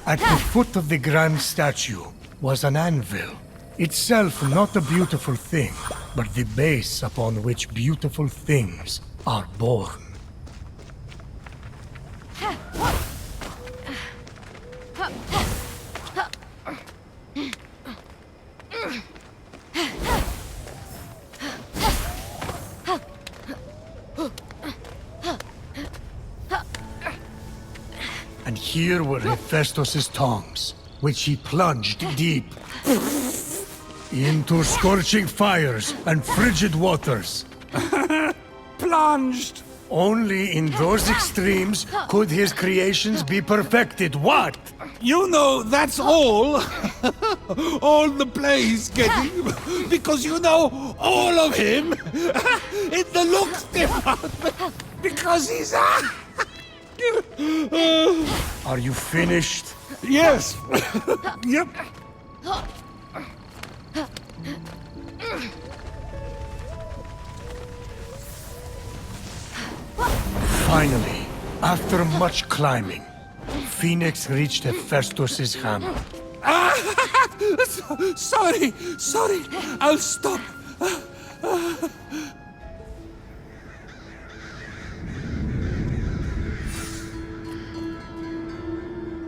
At the foot of the grand statue was an anvil, itself not a beautiful thing, but the base upon which beautiful things are born. And here were Hephaestus' tongs, which he plunged deep into scorching fires and frigid waters. Plunged! Only in those extremes could his creations be perfected. What? You know, that's all. All the play's getting. Because you know all of him. In the looks department. Because he's... Are you finished? Yes. Yep. Finally, after much climbing, Fenyx reached Hephaestus' hammer. Sorry. I'll stop.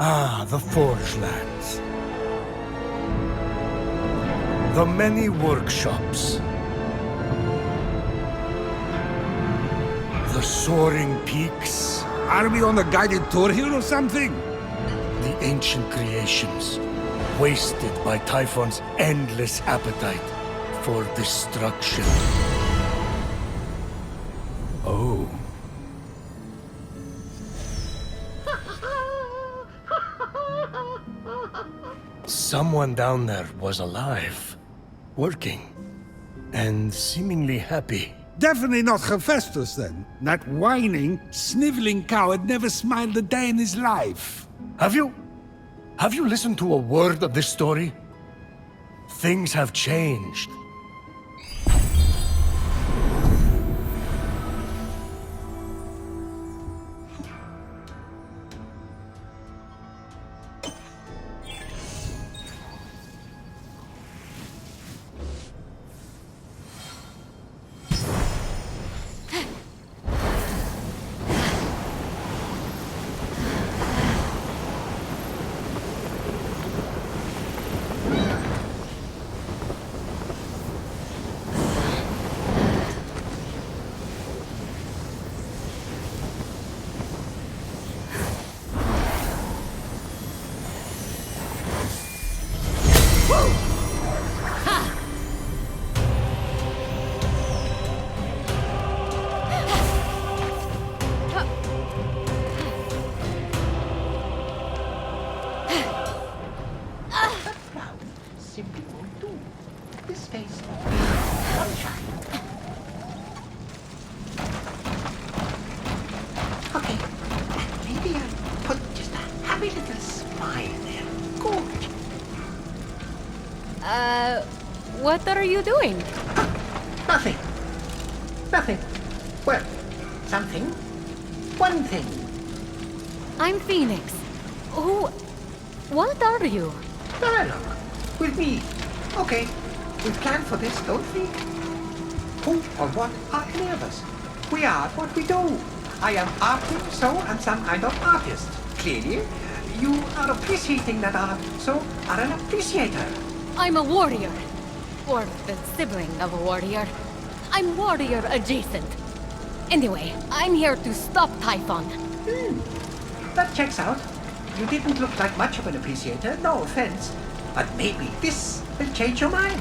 Ah, the Forge Lands. The many workshops. The soaring peaks. Are we on a guided tour here or something? The ancient creations, wasted by Typhon's endless appetite for destruction. Oh. Someone down there was alive, working, and seemingly happy. Definitely not Hephaestus, then. That whining, sniveling coward never smiled a day in his life. Have you listened to a word of this story? Things have changed. What are you doing? Nothing. Nothing. Well, something. One thing. I'm Fenyx. What are you? Dialogue. With me. Okay. We planned for this, don't we? Who or what are any of us? We are what we do. I am arting, so I'm some kind of artist. Clearly, you are appreciating that art, so are an appreciator. I'm a warrior. Or the sibling of a warrior. I'm warrior adjacent. Anyway, I'm here to stop Typhon. That checks out. You didn't look like much of an appreciator, no offense. But maybe this will change your mind.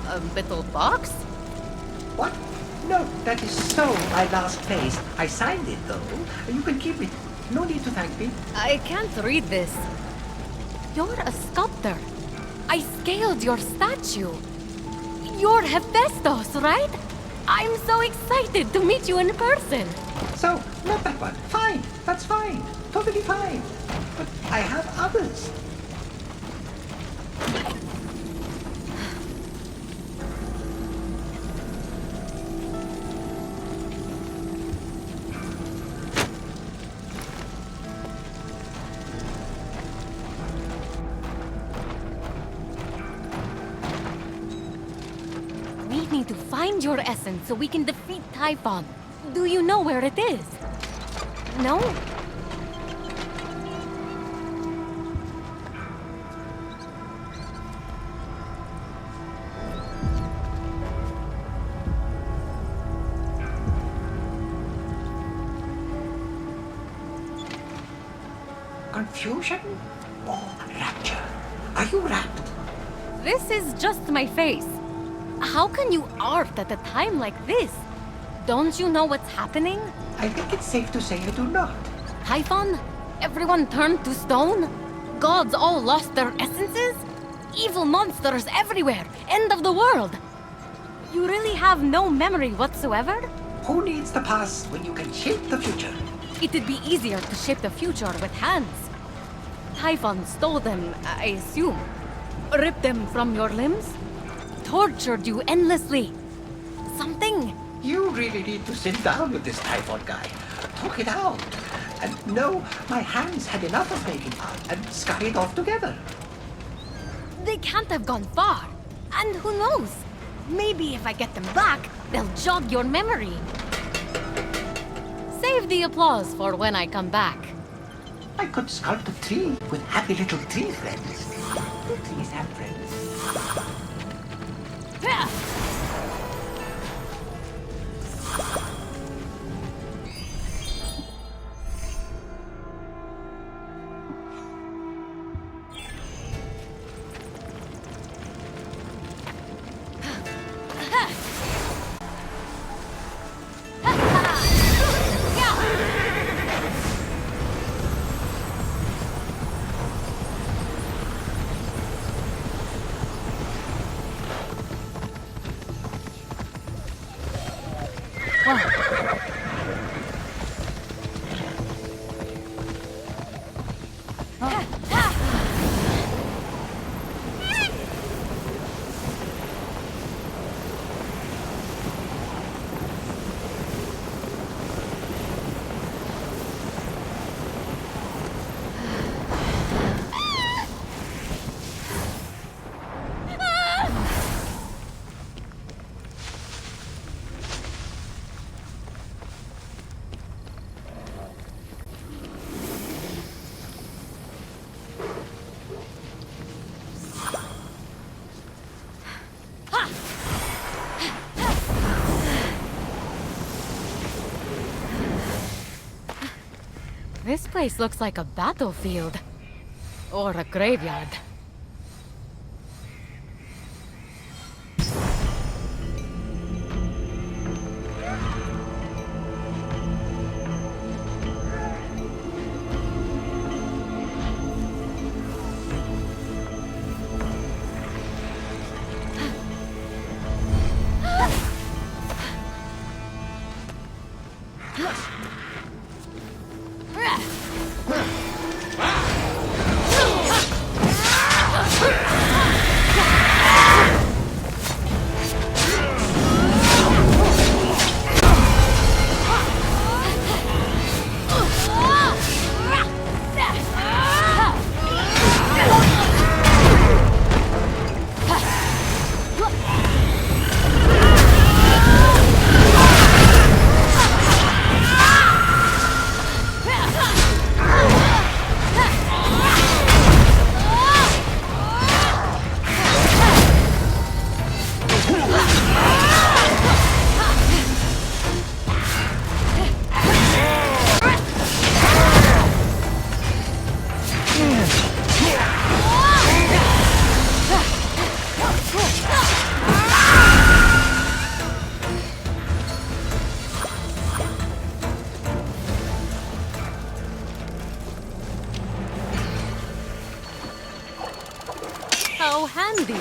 A little box? What? No, that is so my last phase. I signed it, though. You can keep it. No need to thank me. I can't read this. You're a sculptor. I scaled your statue. You're Hephaestus, right? I'm so excited to meet you in person. So, not that one. Fine. That's fine. Totally fine. But I have others. We need to find your essence so we can defeat Typhon. Do you know where it is? No? Confusion or rapture? Are you rapt? This is just my face. How can you art at a time like this? Don't you know what's happening? I think it's safe to say I do not. Typhon? Everyone turned to stone? Gods all lost their essences? Evil monsters everywhere! End of the world! You really have no memory whatsoever? Who needs the past when you can shape the future? It'd be easier to shape the future with hands. Typhon stole them, I assume. Ripped them from your limbs? Tortured you endlessly. Something? You really need to sit down with this Typhon guy. Talk it out. And no, my hands had enough of making art and scurried off together. They can't have gone far. And who knows? Maybe if I get them back, they'll jog your memory. Save the applause for when I come back. I could sculpt a tree with happy little tree friends. Do trees have friends? This place looks like a battlefield. Or a graveyard. How handy.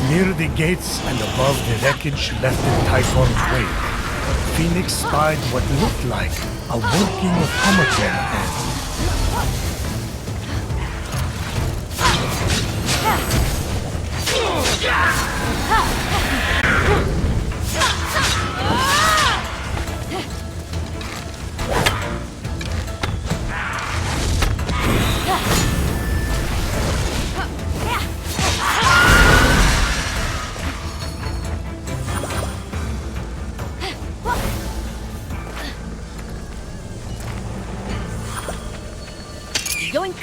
Near the gates and above the wreckage left in Typhon's wake, Phoenix spied what looked like a working automaton hand. Yoink!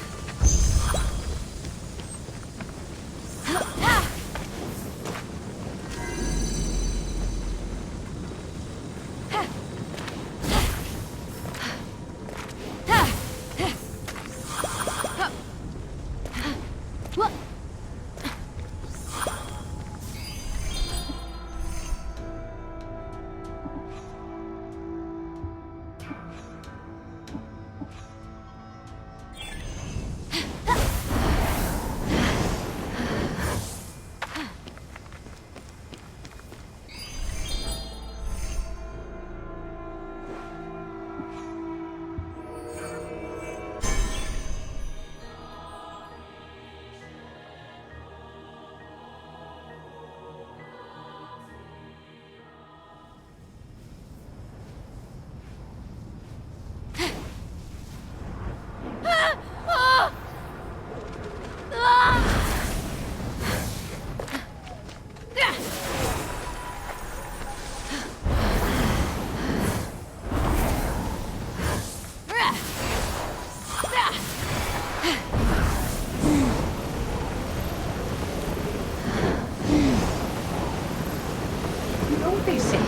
You know what they say?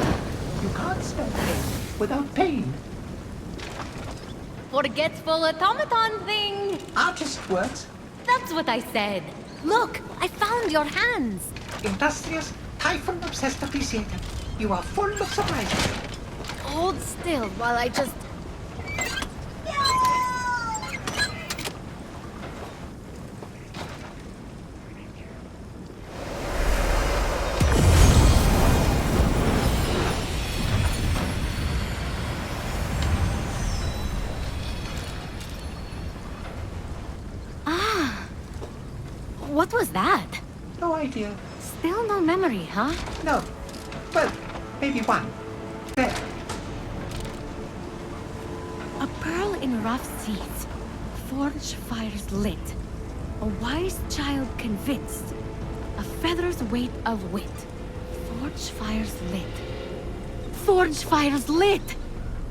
You can't spell pain without pain. Forgetful automaton thing! Are just words. That's what I said. Look, I found your hands. Industrious, Typhon-obsessed appreciator. You are full of surprises. Hold still while I just... What was that? No idea. Still no memory, huh? No. Well, maybe one. There. A pearl in rough seas. Forge fires lit. A wise child convinced. A feather's weight of wit. Forge fires lit. Forge fires lit!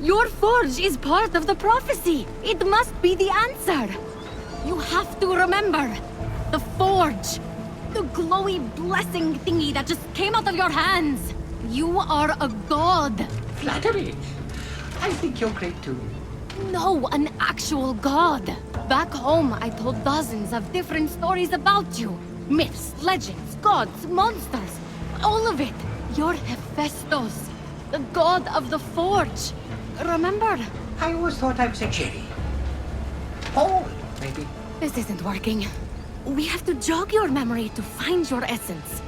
Your forge is part of the prophecy! It must be the answer! You have to remember! The forge! The glowy blessing thingy that just came out of your hands! You are a god! Flattery. I think you're great too. No, an actual god! Back home, I told dozens of different stories about you. Myths, legends, gods, monsters. All of it. You're Hephaestus, the god of the forge. Remember? I always thought I was a cherry. Paul, maybe. This isn't working. We have to jog your memory to find your essence.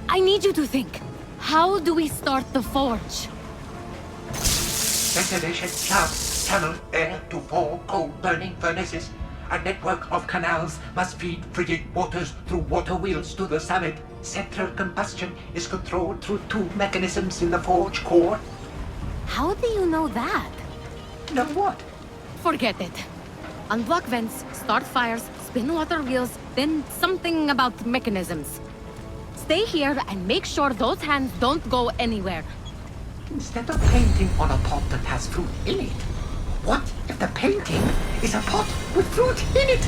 I need you to think. How do we start the forge? Ventilation shafts tunnel air to 4 coal-burning furnaces. A network of canals must feed frigid waters through water wheels to the summit. Central combustion is controlled through 2 mechanisms in the forge core. How do you know that? Know what? Forget it. Unblock vents, start fires, spin water wheels, then something about mechanisms. Stay here and make sure those hands don't go anywhere. Instead of painting on a pot that has fruit in it, what if the painting is a pot with fruit in it?